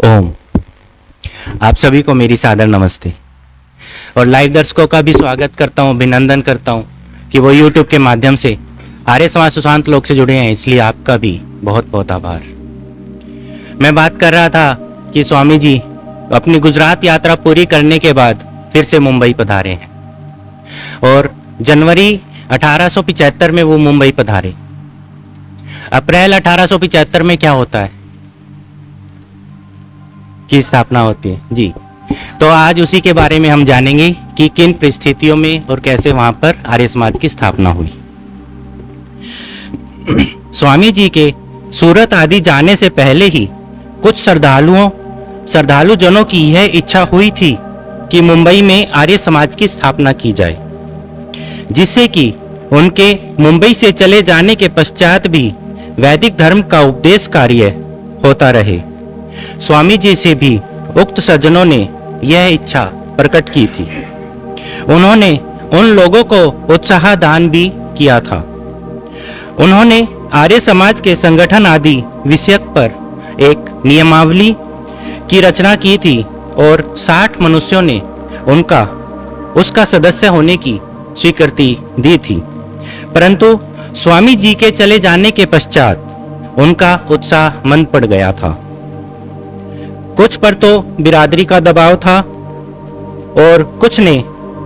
ओम। आप सभी को मेरी सादर नमस्ते और लाइव दर्शकों का भी स्वागत करता हूं, अभिनंदन करता हूं कि वो यूट्यूब के माध्यम से आर्य समाज सुशांत लोग से जुड़े हैं, इसलिए आपका भी बहुत बहुत आभार। मैं बात कर रहा था कि स्वामी जी अपनी गुजरात यात्रा पूरी करने के बाद फिर से मुंबई पधारे हैं और जनवरी 1875 में वो मुंबई पधारे। अप्रैल 1875 में क्या होता है, की स्थापना होती है जी। तो आज उसी के बारे में हम जानेंगे कि किन परिस्थितियों में और कैसे वहां पर आर्य समाज की स्थापना हुई। स्वामी जी के सूरत आदि जाने से पहले ही कुछ श्रद्धालु जनों की यह इच्छा हुई थी कि मुंबई में आर्य समाज की स्थापना की जाए, जिससे कि उनके मुंबई से चले जाने के पश्चात भी वैदिक धर्म का उपदेश कार्य होता रहे। स्वामी जी से भी उक्त सज्जनों ने यह इच्छा प्रकट की थी। उन्होंने उन लोगों को उत्साह दान भी किया था। उन्होंने आर्य समाज के संगठन आदि विषय पर एक नियमावली की रचना की थी और 60 मनुष्यों ने उसका सदस्य होने की स्वीकृति दी थी, परंतु स्वामी जी के चले जाने के पश्चात उनका उत्साह मंद पड़ गया था। कुछ पर तो बिरादरी का दबाव था और कुछ ने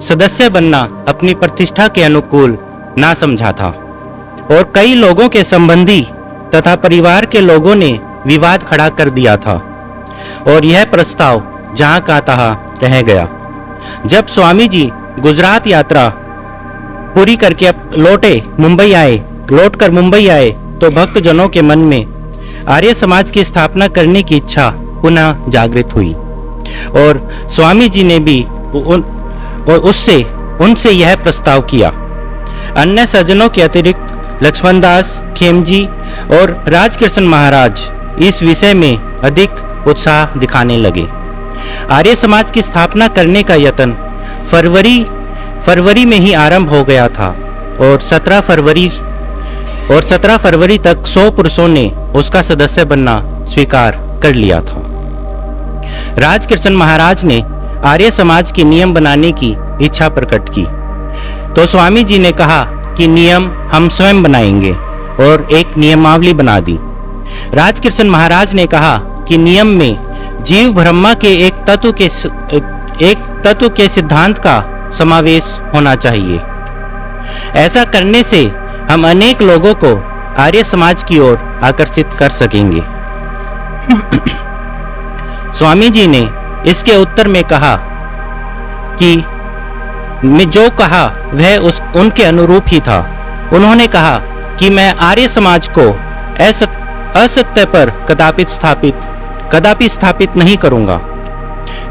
सदस्य बनना अपनी प्रतिष्ठा के अनुकूल ना समझा था और कई लोगों के संबंधी तथा परिवार के लोगों ने विवाद खड़ा कर दिया था और यह प्रस्ताव जहां का तहां रह गया। जब स्वामी जी गुजरात यात्रा पूरी करके लौटकर मुंबई आए तो भक्तजनों के मन में आर्य समाज की स्थापना करने की इच्छा पुनः जागृत हुई और स्वामी जी ने भी उनसे यह प्रस्ताव किया। अन्य सज्जनों के अतिरिक्त लक्ष्मण दास, खेमजी और राजकृष्ण महाराज इस विषय में अधिक उत्साह दिखाने लगे। आर्य समाज की स्थापना करने का यत्न फरवरी में ही आरंभ हो गया था और 17 फरवरी तक 100 पुरुषों ने उसका सदस्य बनना स्वीकार कर लिया था। राजकृष्ण महाराज ने आर्य समाज के नियम बनाने की इच्छा प्रकट की तो स्वामी जी ने कहा कि नियम हम स्वयं बनाएंगे और एक नियमावली बना दी। राजकृष्ण महाराज ने कहा कि नियम में जीव ब्रह्मा के एक तत्व के सिद्धांत का समावेश होना चाहिए। ऐसा करने से हम अनेक लोगों को आर्य समाज की ओर आकर्षित कर सकेंगे। स्वामी जी ने इसके उत्तर में कहा कि मैं जो कहा वह उनके अनुरूप ही था। उन्होंने कहा कि मैं आर्य समाज को असत्य पर कदापि स्थापित नहीं करूंगा।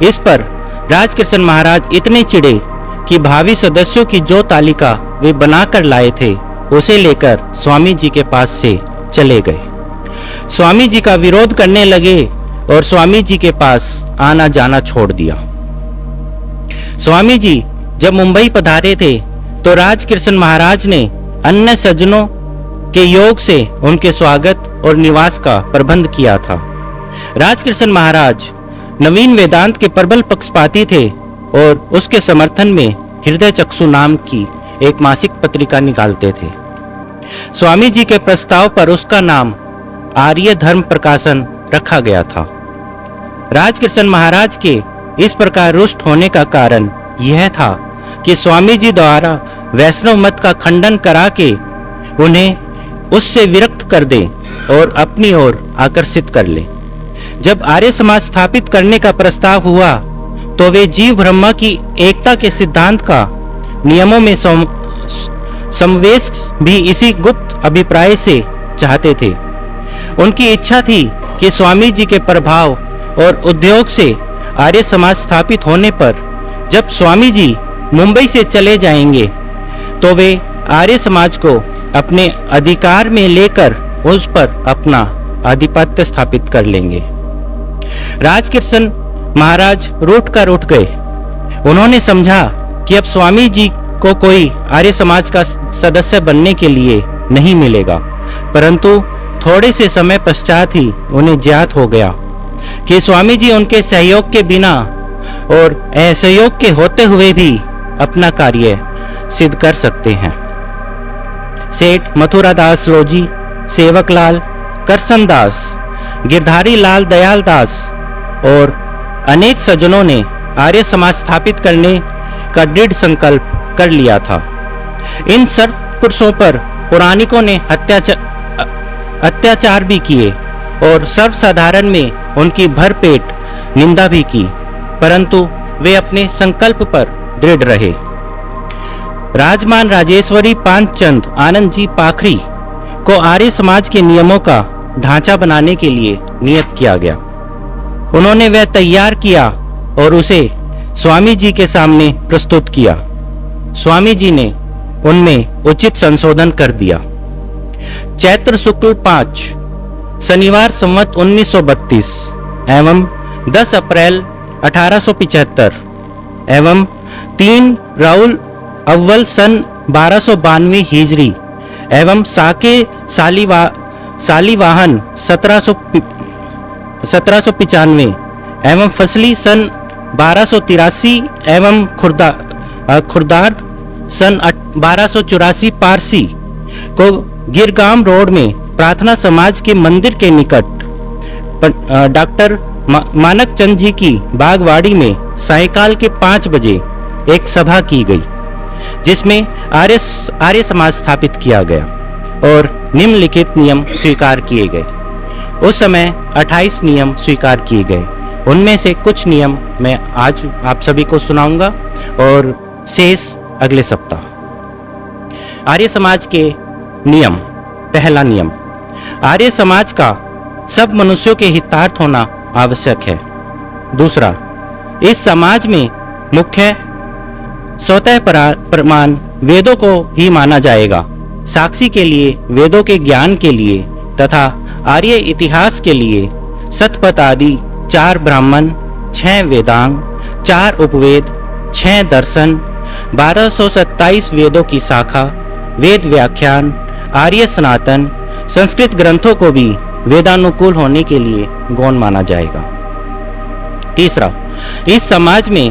इस पर राजकृष्ण महाराज इतने चिढ़े कि भावी सदस्यों की जो तालिका वे बनाकर लाए थे उसे लेकर स्वामी जी के पास से चले गए। स्वामी जी का विरोध करने लगे और स्वामी जी के पास आना जाना छोड़ दिया। स्वामी जी जब मुंबई पधारे थे तो राजकृष्ण महाराज ने अन्य सज्जनों के योग से उनके स्वागत और निवास का प्रबंध किया था। राजकृष्ण महाराज नवीन वेदांत के प्रबल पक्षपाती थे और उसके समर्थन में हृदय चक्षु नाम की एक मासिक पत्रिका निकालते थे। स्वामी जी के प्रस्ताव पर उसका नाम आर्य धर्म प्रकाशन रखा गया था। राजकृष्ण महाराज के इस प्रकार रुष्ट होने का कारण यह था कि स्वामी जी द्वारा वैष्णव मत का खंडन करा के उन्हें उससे विरक्त कर दे और अपनी ओर आकर्षित कर ले। जब आर्य समाज स्थापित करने का प्रस्ताव हुआ तो वे जीव ब्रह्मा की एकता के सिद्धांत का नियमों में समावेश भी इसी गुप्त अभिप्राय से चाहते थे। उनकी इच्छा थी कि स्वामी जी के प्रभाव और उद्योग से आर्य समाज स्थापित होने पर जब स्वामी जी मुंबई से चले जाएंगे तो वे आर्य समाज को अपने अधिकार में लेकर उस पर अपना आधिपत्य स्थापित कर लेंगे। राजकृष्ण महाराज रूठ कर उठ गए। उन्होंने समझा कि अब स्वामी जी को कोई आर्य समाज का सदस्य बनने के लिए नहीं मिलेगा, परंतु थोड़े से समय पश्चात ही उन्हें ज्ञात हो गया कि स्वामी जी उनके सहयोग के बिना और असहयोग के होते हुए भी अपना कार्य सिद्ध कर सकते हैं। सेठ मथुरादास लोजी, सेवकलाल, करसन दास, गिरधारी लाल दयाल दास और अनेक सज्जनों ने आर्य समाज स्थापित करने का दृढ़ संकल्प कर लिया था। इन सत्पुरुषों पर पुराणिकों ने अत्याचार भी किए और सर्वसाधारण में उनकी भरपेट निंदा भी की, परंतु वे अपने संकल्प पर दृढ़ रहे। राजमान राजेश्वरी पानचंद आनंद जी पाखरी को आर्य समाज के नियमों का ढांचा बनाने के लिए नियत किया गया। उन्होंने वह तैयार किया और उसे स्वामी जी के सामने प्रस्तुत किया। स्वामी जी ने उनमें उचित संशोधन कर दिया। चैत्र शुक्ल 5 शनिवार संवत 1932 एवं 10 अप्रैल 1875 एवं 3 राउल अव्वल सन 1292 हिजरी एवं साके सालीवाहन 1795 एवं फसली सन 1283 एवं खुर्दार्द सन 1284 पारसी को गिरगाम रोड में प्रार्थना समाज के मंदिर के निकट डॉक्टर मानक चंद जी की बागवाड़ी में सायकाल के 5 बजे एक सभा की गई, जिसमें आर्य समाज स्थापित किया गया और निम्नलिखित नियम स्वीकार किए गए। उस समय 28 नियम स्वीकार किए गए। उनमें से कुछ नियम मैं आज आप सभी को सुनाऊंगा और शेष अगले सप्ताह। आर्य समाज के नियम। पहला नियम, आर्य समाज का सब मनुष्यों के हितार्थ होना आवश्यक है। दूसरा, इस समाज में मुख्य स्वतः प्रमाण वेदों को ही माना जाएगा। साक्षी के लिए, वेदों के ज्ञान के लिए तथा आर्य इतिहास के लिए सतपथ आदि 4 ब्राह्मण, 6 वेदांग, 4 उपवेद, 6 दर्शन, 1227 वेदों की शाखा, वेद व्याख्यान, आर्य सनातन, संस्कृत ग्रंथों को भी वेदानुकूल होने के लिए गौण माना जाएगा। तीसरा, इस समाज में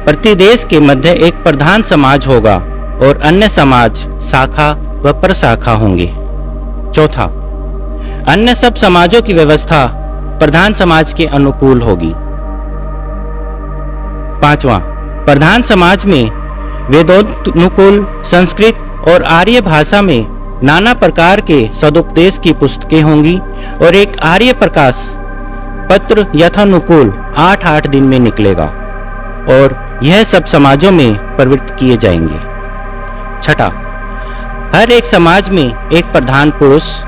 प्रतिदेश के मध्य एक प्रधान समाज होगा और अन्य समाज शाखा व प्रशाखा होंगे। चौथा, अन्य सब समाजों की व्यवस्था प्रधान समाज के अनुकूल होगी। पांचवा, प्रधान समाज में वेदोनुकूल संस्कृत और आर्य भाषा में नाना प्रकार के सदुपदेश की पुस्तकें होंगी और एक आर्य प्रकाश पत्र यथानुकूल 8-8 दिन में निकलेगा और यह सब समाजों में प्रवृत्त किए जाएंगे। छठा, हर एक समाज में एक प्रधान पुरुष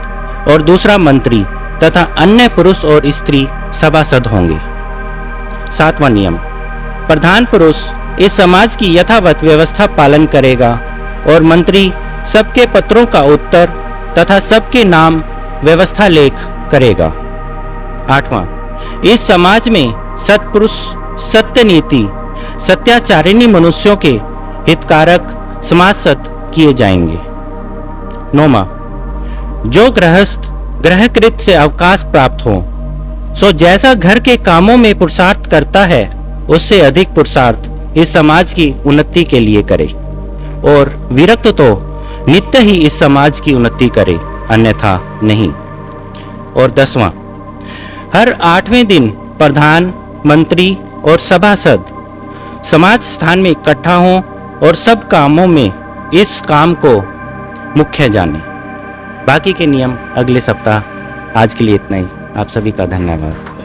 और दूसरा मंत्री तथा अन्य पुरुष और स्त्री सभासद होंगे। सातवां नियम, प्रधान पुरुष इस समाज की यथावत व्यवस्था पालन करेगा और मंत्री सबके पत्रों का उत्तर तथा सबके नाम व्यवस्था लेख करेगा। आठवां, इस समाज में सत्पुरुष, सत्य नीति, सत्याचारिणी मनुष्यों के हितकारक समाजस्थ किए जाएंगे। नौवां, जो गृहस्थ ग्रहकृत से अवकाश प्राप्त हो, सो जैसा घर के कामों में पुरुषार्थ करता है उससे अधिक पुरुषार्थ इस समाज की उन्नति के लिए करे और विरक्त तो नित्य ही इस समाज की उन्नति करे, अन्यथा नहीं। और 10वां, हर 8वें दिन प्रधान, मंत्री और सभासद समाज स्थान में इकट्ठा हों और सब कामों में इस काम को मुख्य जाने। बाकी के नियम अगले सप्ताह। आज के लिए इतना ही। आप सभी का धन्यवाद।